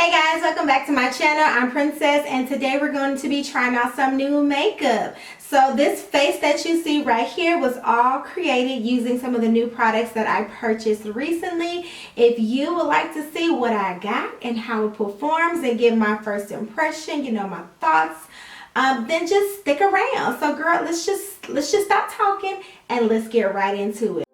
Hey guys, welcome back to my channel. I'm Princess, and today we're going to be trying out some new makeup. So this face that you see right here was all created using some of the new products that I purchased recently. If you would like to see what I got and how it performs and give my first impression, you know, my thoughts, then just stick around. So girl, let's just stop talking and let's get right into it.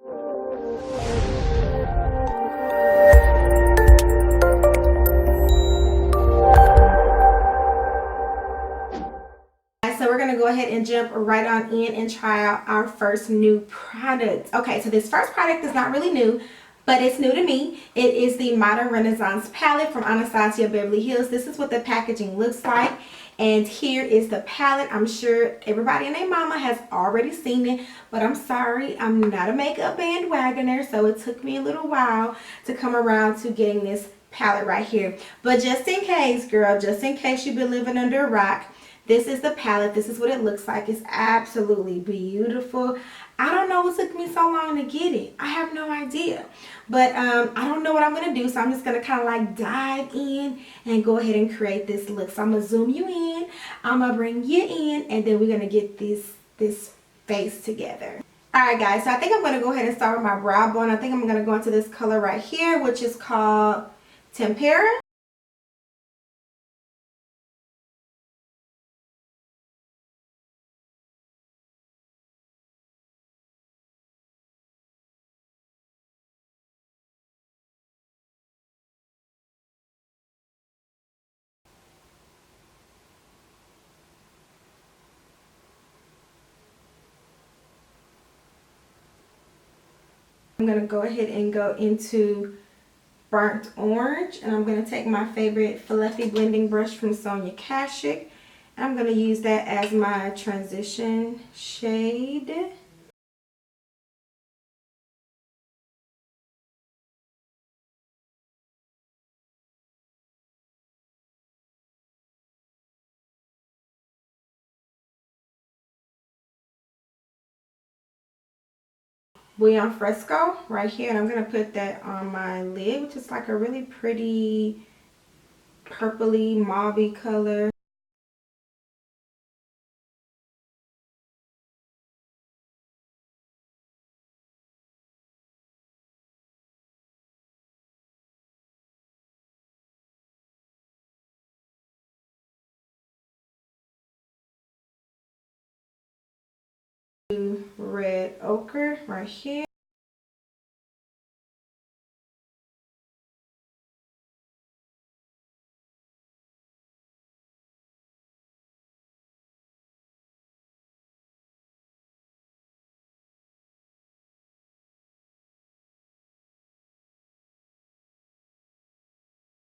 So we're going to go ahead and jump right on in and try out our first new product. Okay, so this first product is not really new, but it's new to me. It is the Modern Renaissance palette from Anastasia Beverly Hills. This is what the packaging looks like. And here is the palette. I'm sure everybody and their mama has already seen it, but I'm sorry, I'm not a makeup bandwagoner, so it took me a little while to come around to getting this palette right here. But just in case, girl, just in case you've been living under a rock, this is the palette. This is what it looks like. It's absolutely beautiful. I don't know what took me so long to get it. I have no idea. But I don't know what I'm going to do. So I'm just going to kind of like dive in and go ahead and create this look. So I'm going to zoom you in. I'm going to bring you in. And then we're going to get this face together. Alright guys. So I think I'm going to go ahead and start with my brow bone. I think I'm going to go into this color right here, which is called Tempera. I'm going to go ahead and go into burnt orange, and I'm going to take my favorite fluffy blending brush from Sonia Kashuk, and I'm going to use that as my transition shade. Bouillon Fresco right here, and I'm going to put that on my lid, which is like a really pretty purpley mauvey color. Red ochre right here.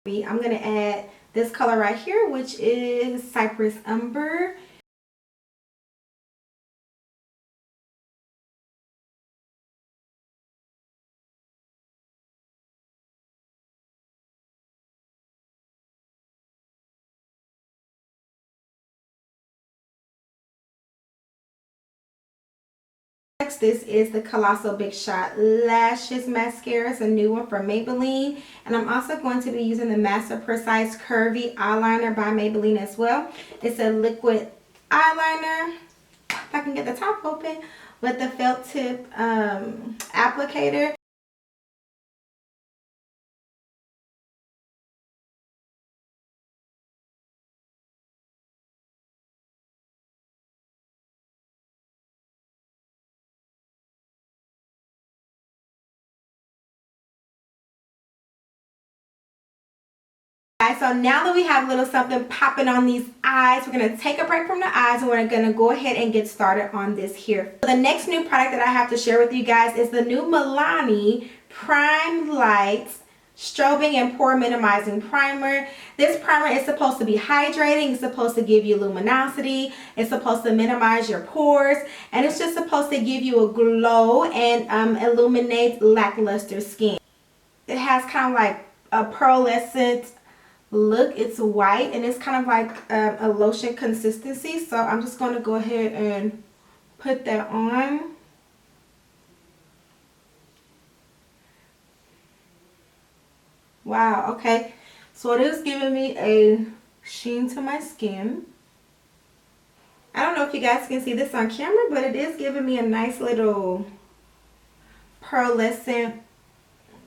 I'm going to add this color right here, which is Cypress Umber. Next, this is the Colossal Big Shot Lashes Mascara. It's a new one from Maybelline. And I'm also going to be using the Master Precise Curvy Eyeliner by Maybelline as well. It's a liquid eyeliner, if I can get the top open, with the felt tip applicator. So now that we have a little something popping on these eyes, we're going to take a break from the eyes and we're going to go ahead and get started on this here. So the next new product that I have to share with you guys is the new Milani Prime Lights Strobing and Pore Minimizing Primer. This primer is supposed to be hydrating. It's supposed to give you luminosity. It's supposed to minimize your pores. And it's just supposed to give you a glow and illuminate lackluster skin. It has kind of like a pearlescent look. It's white and it's kind of like a lotion consistency. So I'm just going to go ahead and put that on. Wow, okay. So it is giving me a sheen to my skin. I don't know if you guys can see this on camera, but it is giving me a nice little pearlescent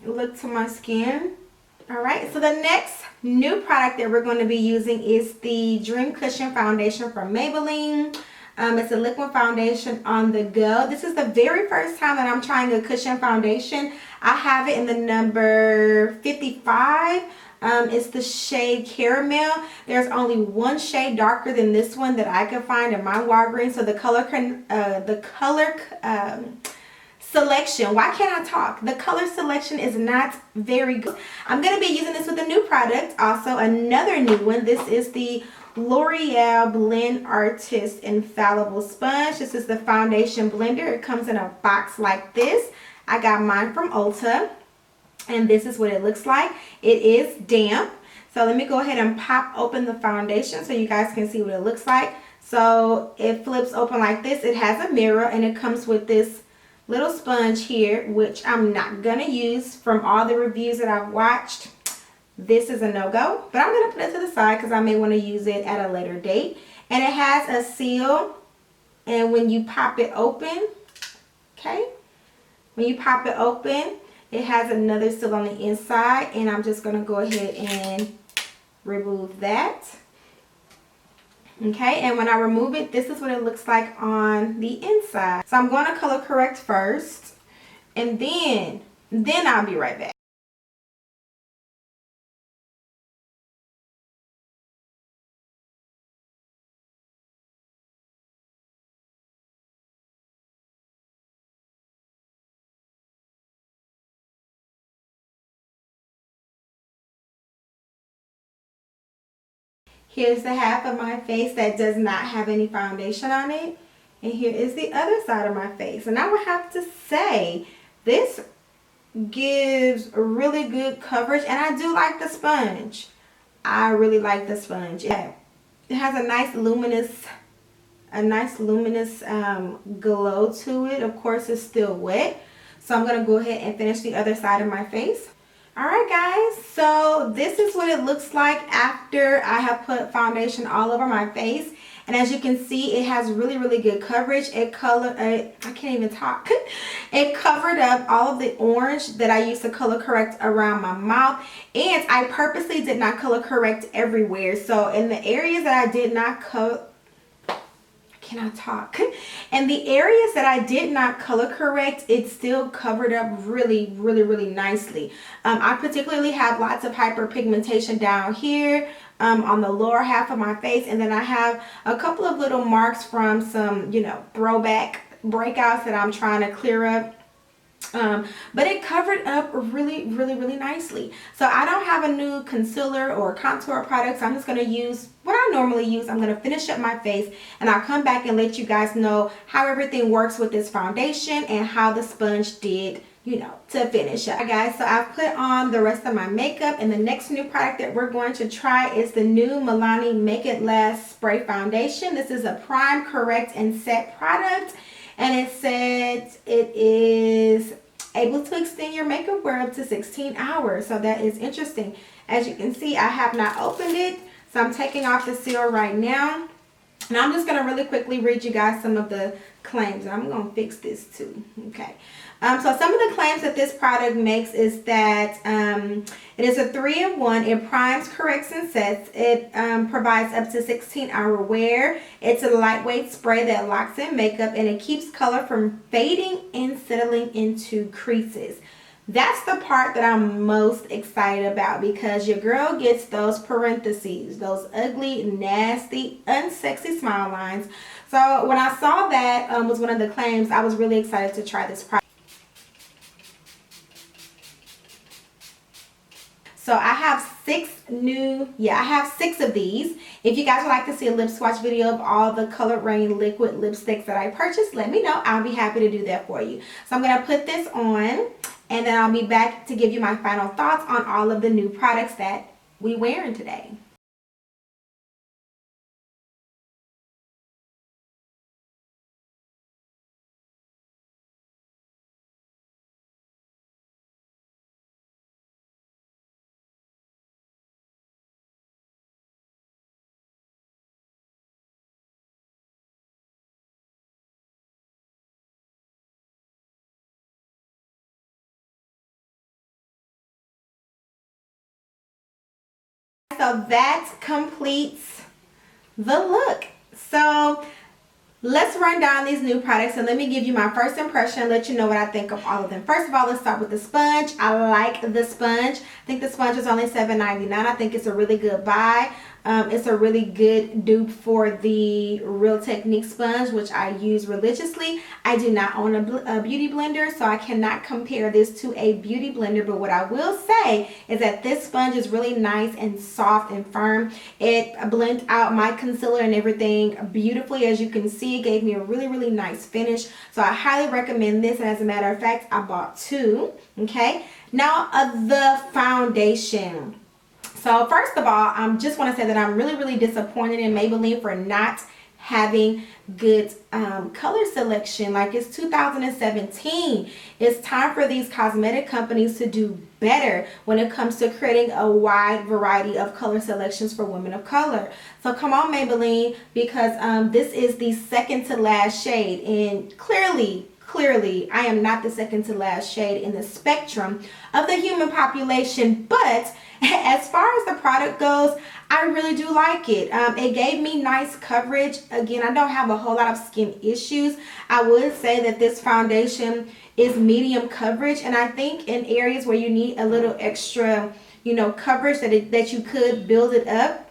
look to my skin. Alright, so the next new product that we're going to be using is the Dream Cushion Foundation from Maybelline. It's a liquid foundation on the go. This is the very first time that I'm trying a cushion foundation. I have it in the number 55. It's the shade Caramel. There's only one shade darker than this one that I could find in my Walgreens. So the color selection, why can't I talk? The color selection is not very good. I'm going to be using this with a new product. Also, another new one. This is the Loreal Blend Artist Infallible Sponge. This is the foundation blender. It comes in a box like this. I got mine from Ulta, and this is what it looks like. It is damp. So let me go ahead and pop open the foundation so you guys can see what it looks like. So it flips open like this. It has a mirror, and it comes with this little sponge here, which I'm not gonna use. From all the reviews that I've watched, this is a no-go, but I'm gonna put it to the side because I may want to use it at a later date. And it has a seal, and when you pop it open, okay, when you pop it open, it has another seal on the inside, and I'm just gonna go ahead and remove that. Okay, and when I remove it, this is what it looks like on the inside. So I'm going to color correct first, and then I'll be right back. Here's the half of my face that does not have any foundation on it. And here is the other side of my face. And I would have to say, this gives really good coverage. And I do like the sponge. I really like the sponge. It has a nice luminous glow to it. Of course, it's still wet. So I'm going to go ahead and finish the other side of my face. Alright guys, so this is what it looks like after I have put foundation all over my face. And as you can see, it has really good coverage. I can't even talk. It covered up all of the orange that I used to color correct around my mouth. And I purposely did not color correct everywhere. So in the areas that I did not and the areas that I did not color correct, it still covered up really nicely. I particularly have lots of hyperpigmentation down here on the lower half of my face, and then I have a couple of little marks from some, throwback breakouts that I'm trying to clear up. But it covered up really nicely. So I don't have a new concealer or contour product, so I'm just going to use what I normally use. I'm going to finish up my face, and I'll come back and let you guys know how everything works with this foundation and how the sponge did, to finish up. Guys, so I've put on the rest of my makeup, and the next new product that we're going to try is the new Milani Make It Last Spray Foundation. This is a prime, correct, and set product. And it said it is able to extend your makeup wear up to 16 hours. So that is interesting. As you can see, I have not opened it. So I'm taking off the seal right now. And I'm just going to really quickly read you guys some of the claims. I'm going to fix this too. Okay. So some of the claims that this product makes is that it is a 3-in-1. It primes, corrects, and sets. It provides up to 16-hour wear. It's a lightweight spray that locks in makeup, and it keeps color from fading and settling into creases. That's the part that I'm most excited about, because your girl gets those parentheses, those ugly, nasty, unsexy smile lines. So when I saw that was one of the claims, I was really excited to try this product. So I have I have 6 of these. If you guys would like to see a lip swatch video of all the Color Rain liquid lipsticks that I purchased, let me know. I'll be happy to do that for you. So I'm going to put this on, and then I'll be back to give you my final thoughts on all of the new products that we wearing today. So that completes the look. So let's run down these new products and let me give you my first impression, let you know what I think of all of them. First of all, let's start with the sponge. I like the sponge. I think the sponge is only $7.99. I think it's a really good buy. It's a really good dupe for the Real Technique sponge, which I use religiously. I do not own a beauty blender, so I cannot compare this to a beauty blender. But what I will say is that this sponge is really nice and soft and firm. It blends out my concealer and everything beautifully. As you can see, it gave me a really, really nice finish. So I highly recommend this. And as a matter of fact, I bought two. Okay. Now, the foundation. So first of all, I just want to say that I'm really, really disappointed in Maybelline for not having good color selection. Like, it's 2017. It's time for these cosmetic companies to do better when it comes to creating a wide variety of color selections for women of color. So come on, Maybelline, because this is the second to last shade, and clearly I am not the second to last shade in the spectrum of the human population. But as far as the product goes, I really do like it. It gave me nice coverage. Again, I don't have a whole lot of skin issues. I would say that this foundation is medium coverage, and I think in areas where you need a little extra, coverage, that you could build it up.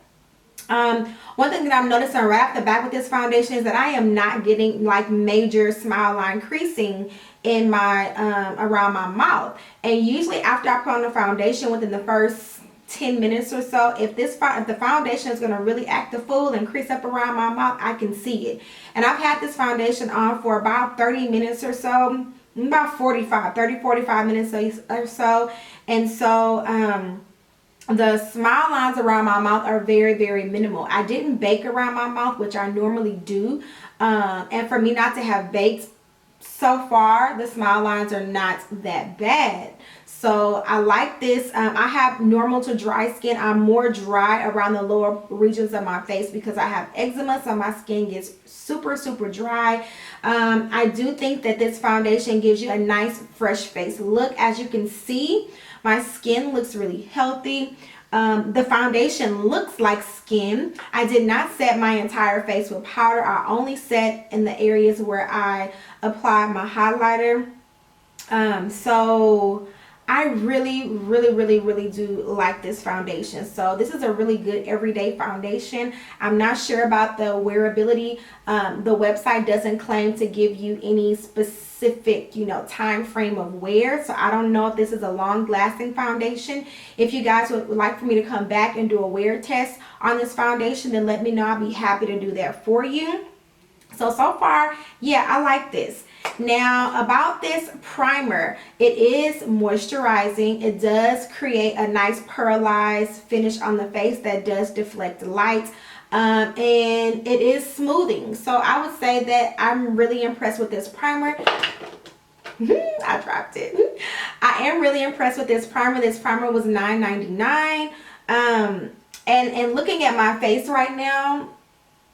One thing that I'm noticing right off the bat with this foundation is that I am not getting like major smile line creasing in my around my mouth. And usually after I put on the foundation, within the first 10 minutes or so, if the foundation is going to really act a fool and crease up around my mouth, I can see it. And I've had this foundation on for about 30 minutes or so, about 45 minutes or so. And so the smile lines around my mouth are very, very minimal. I didn't bake around my mouth, which I normally do. And for me not to have baked, so far the smile lines are not that bad. So I like this. I have normal to dry skin. I'm more dry around the lower regions of my face because I have eczema, so my skin gets super, super dry. I do think that this foundation gives you a nice fresh face look. As you can see, my skin looks really healthy. The foundation looks like skin. I did not set my entire face with powder. I only set in the areas where I applied my highlighter. So I really, really, really, really do like this foundation. So this is a really good everyday foundation. I'm not sure about the wearability. The website doesn't claim to give you any specific, time frame of wear. So I don't know if this is a long-lasting foundation. If you guys would like for me to come back and do a wear test on this foundation, then let me know. I'll be happy to do that for you. So far, yeah, I like this. Now, about this primer, it is moisturizing. It does create a nice pearlized finish on the face that does deflect light. And it is smoothing. So I would say that I'm really impressed with this primer. I dropped it. I am really impressed with this primer. This primer was $9.99. And looking at my face right now,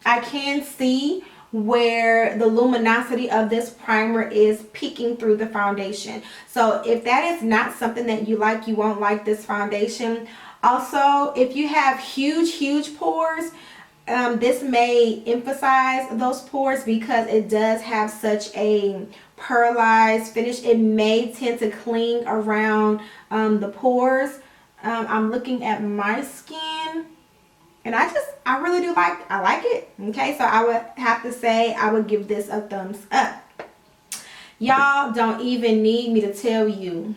I can see where the luminosity of this primer is peeking through the foundation. So if that is not something that you like, you won't like this foundation. Also, if you have huge pores, this may emphasize those pores because it does have such a pearlized finish. It may tend to cling around the pores. I'm looking at my skin, and I really do like it. Okay, so I would have to say I would give this a thumbs up. Y'all don't even need me to tell you.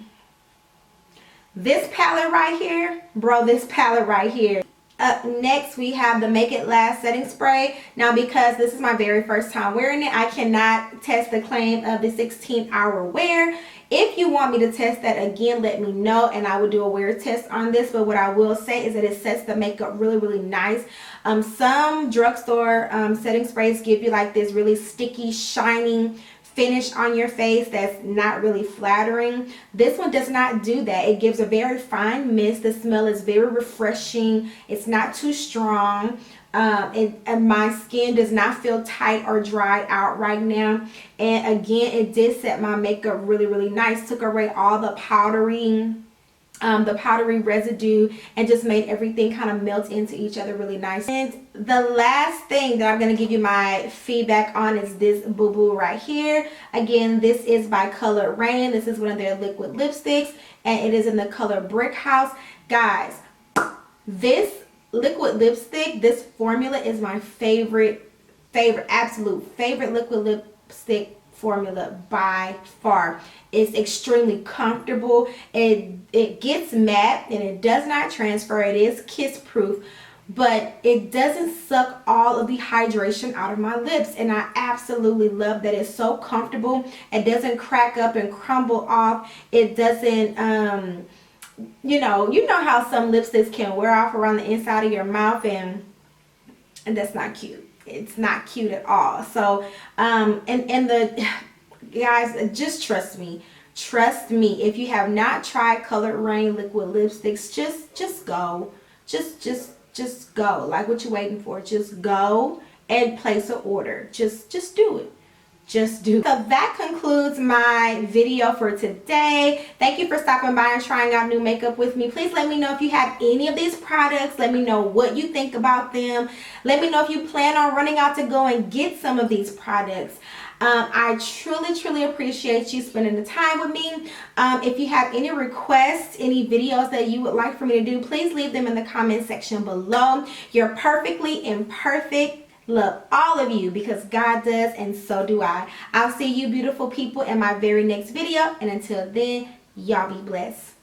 This palette right here, bro, this palette right here. Up next, we have the Make It Last setting spray. Now, because this is my very first time wearing it, I cannot test the claim of the 16-hour wear. If you want me to test that again, let me know and I will do a wear test on this. But what I will say is that it sets the makeup really, really nice. Some drugstore setting sprays give you like this really sticky, shining finish on your face that's not really flattering. This one does not do that. It gives a very fine mist. The smell is very refreshing. It's not too strong. And my skin does not feel tight or dried out right now. And again, it did set my makeup really, really nice. Took away all the powdery the powdery residue, and just made everything kind of melt into each other really nice. And the last thing that I'm going to give you my feedback on is this boo-boo right here. Again, this is by Color Rain. This is one of their liquid lipsticks, and it is in the color Brick House. Guys, this liquid lipstick, this formula is my absolute favorite liquid lipstick formula by far. It's extremely comfortable. It gets matte and it does not transfer. It is kiss proof, but it doesn't suck all of the hydration out of my lips, and I absolutely love that. It's so comfortable. It doesn't crack up and crumble off. It doesn't you know how some lipsticks can wear off around the inside of your mouth, and that's not cute. It's not cute at all. So and the guys, just trust me, if you have not tried Color Rain liquid lipsticks, just go, just go. Like, what you waiting for? Just go and place an order. Just do it. Just do. So that concludes my video for today. Thank you for stopping by and trying out new makeup with me. Please let me know if you have any of these products. Let me know what you think about them. Let me know if you plan on running out to go and get some of these products. I truly appreciate you spending the time with me. If you have any requests, any videos that you would like for me to do, please leave them in the comment section below. You're perfectly imperfect. Love all of you, because God does, and so do I. I'll see you beautiful people in my very next video, and until then, y'all be blessed.